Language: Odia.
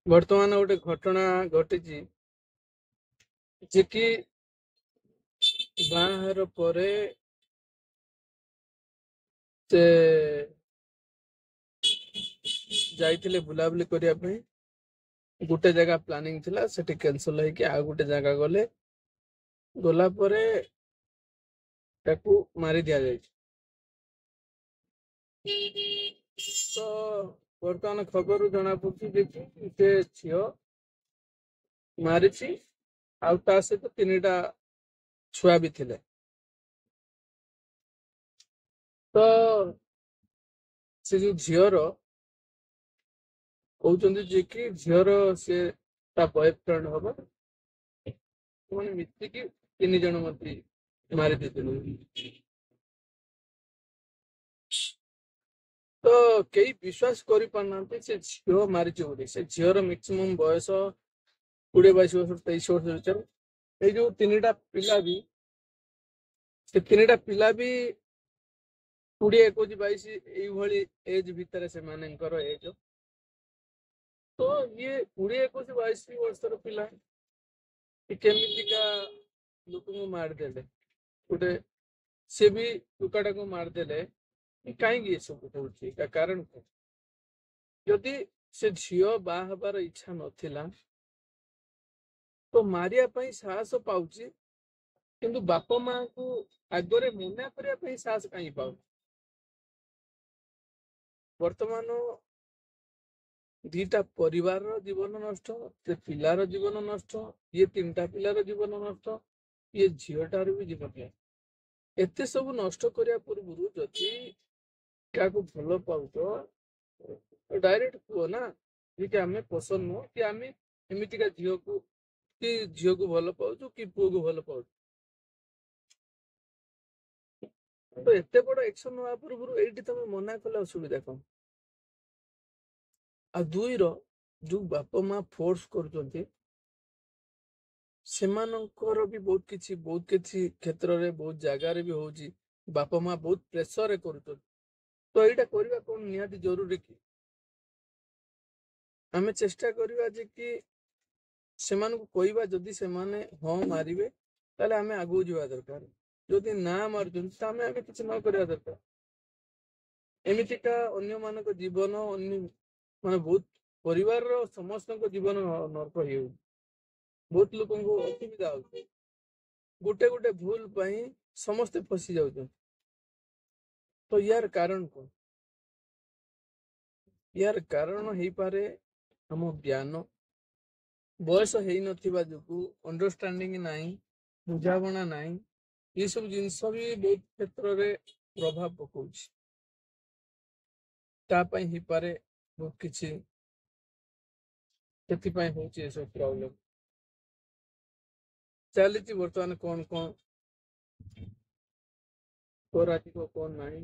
ବର୍ତ୍ତମାନ ଗୋଟେ ଘଟଣା ଘଟିଛି ଯେ କି ବାହାଘର ପରେ ସେ ଯାଇଥିଲେ ବୁଲାବୁଲି କରିବା ପାଇଁ। ଗୋଟେ ଜାଗା ପ୍ଲାନିଂ ଥିଲା, ସେଠି କ୍ୟାନସଲ ହେଇକି ଆଉ ଗୋଟେ ଜାଗା ଗଲେ। ଗଲା ପରେ ତାକୁ ମାରି ଦିଆଯାଇଛି। ତ ବର୍ତ୍ତମାନ ଖବରରୁ ଜଣା ପଡୁଛି ଯେ କି ସେ ଝିଅ ମାରିଛି, ଆଉ ତା ସହିତ 3ଟା ଛୁଆ ବି ଥିଲେ। ତ ସେ ଯୋଉ ଝିଅର କହୁଛନ୍ତି ଯେ କି ଝିଅର ସେ ତା ବୟଫ୍ରେଣ୍ଡ ହବ, ସେମାନେ ମିଶିକି 3 ଜଣ ମତେ ମାରି ଦେଇଥିଲେ। ତ କେହି ବିଶ୍ୱାସ କରିପାରୁନାହାନ୍ତି ସେ ଝିଅ ମାରିଛି ବୋଲି। ସେ ଝିଅର ମ୍ୟାକ୍ସିମମ୍ ବୟସ 20-22 ବର୍ଷ, 23 ବର୍ଷ ଭିତରେ। ଏଇ ଯୋଉ 3ଟା ପିଲା ବି, ସେ 3ଟା ପିଲା ବି 20, 21, 22 ଏଇଭଳି ଏଜ ଭିତରେ ସେମାନଙ୍କର ଏଜ। ତ ଇଏ 20, 21, 22 ବର୍ଷର ପିଲା କେମିତିକା ଲୋକଙ୍କୁ ମାରିଦେଲେ। ଗୋଟେ ସେ ବି ଟୋକାଟାକୁ ମାରିଦେଲେ। କାହିଁକି ଏସବୁ ହଉଛି, ତା କାରଣ କଣ? ଯଦି ସେ ଝିଅ ବାହା ହେବାର ଇଚ୍ଛା ନଥିଲା ତ ମାରିବା ପାଇଁ ସାହସ ପାଉଛି, କିନ୍ତୁ ବାପା ମାଙ୍କୁ ଆଗରେ ମନା କରିବା ପାଇଁ ସାହସ କାହିଁକି ପାଉନି? ବର୍ତ୍ତମାନ 2ଟା ପରିବାରର ଜୀବନ ନଷ୍ଟ, ସେ ପିଲାର ଜୀବନ ନଷ୍ଟ, ଇଏ 3ଟା ପିଲାର ଜୀବନ ନଷ୍ଟ, ଇଏ ଝିଅଟାର ବି ଜୀବନ ନଷ୍ଟ। ଏତେ ସବୁ ନଷ୍ଟ କରିବା ପୂର୍ବରୁ ଯଦି କାହାକୁ ଭଲ ପାଉଛ, ଡାଇରେକ୍ଟ କୁହ ନା ଯେ କି ଆମେ ପସନ୍ଦ ନୁହଁ, କି ଆମେ ଏମିତିକା ଝିଅକୁ କି ଝିଅକୁ ଭଲ ପାଉଛୁ କି ପୁଅକୁ ଭଲ ପାଉଛୁ। ତ ଏତେ ବଡ ଏକ୍ସନ ନେବା ପୂର୍ବରୁ ଏଇଠି ତମେ ମନା କଲେ ଅସୁବିଧା କଣ? ଆଉ 2ର ଯୋଉ ବାପା ମା ଫୋର୍ସ କରୁଛନ୍ତି, ସେମାନଙ୍କର ବି ବହୁତ କିଛି କ୍ଷେତ୍ରରେ, ବହୁତ ଜାଗାରେ ବି ହଉଛି, ବାପା ମା ବହୁତ ପ୍ରେସରରେ କରୁଛନ୍ତି। ତ ଏଇଟା କରିବା କଣ ନିହାତି ଜରୁରୀ କି? ଆମେ ଚେଷ୍ଟା କରିବା ଯେ କି ସେମାନଙ୍କୁ କହିବା, ଯଦି ସେମାନେ ହଁ ମାରିବେ ତାହେଲେ ଆମେ ଆଗକୁ ଯିବା ଦରକାର। ଯଦି ନା ମାରୁଛନ୍ତି ତାହେଲେ ଆମେ କିଛି ନ କରିବା ଦରକାର। ଏମିତିକା ଅନ୍ୟମାନଙ୍କ ଜୀବନ, ମାନେ ବହୁତ ପରିବାରର ସମସ୍ତଙ୍କ ଜୀବନ ନର୍କ ହେଇଯାଉଛି। ବହୁତ ଲୋକଙ୍କୁ ଅସୁବିଧା ହଉଛି। ଗୋଟେ ଗୋଟେ ଭୁଲ ପାଇଁ ସମସ୍ତେ ଫସି ଯାଉଛନ୍ତି। ତ ୟାର କାରଣ କଣ? ୟାର କାରଣ ହେଇପାରେ ଆମ ଜ୍ଞାନ, ବୟସ ହେଇନଥିବା ଯୋଗୁଁ, ଅଣ୍ଡରଷ୍ଟାଣ୍ଡିଂ ନାହିଁ, ବୁଝାମଣା ନାହିଁ। ଏସବୁ ଜିନିଷ ବି ବହୁତ କ୍ଷେତ୍ରରେ ପ୍ରଭାବ ପକାଉଛି। ତା ପାଇଁ ହେଇପାରେ ବହୁତ କିଛି, ସେଥିପାଇଁ ହଉଛି ଏସବୁ ପ୍ରୋବ୍ଲେମ ଚାଲିଛି। ବର୍ତ୍ତମାନ କଣ କଣ କରାଯିବ କଣ ନାହିଁ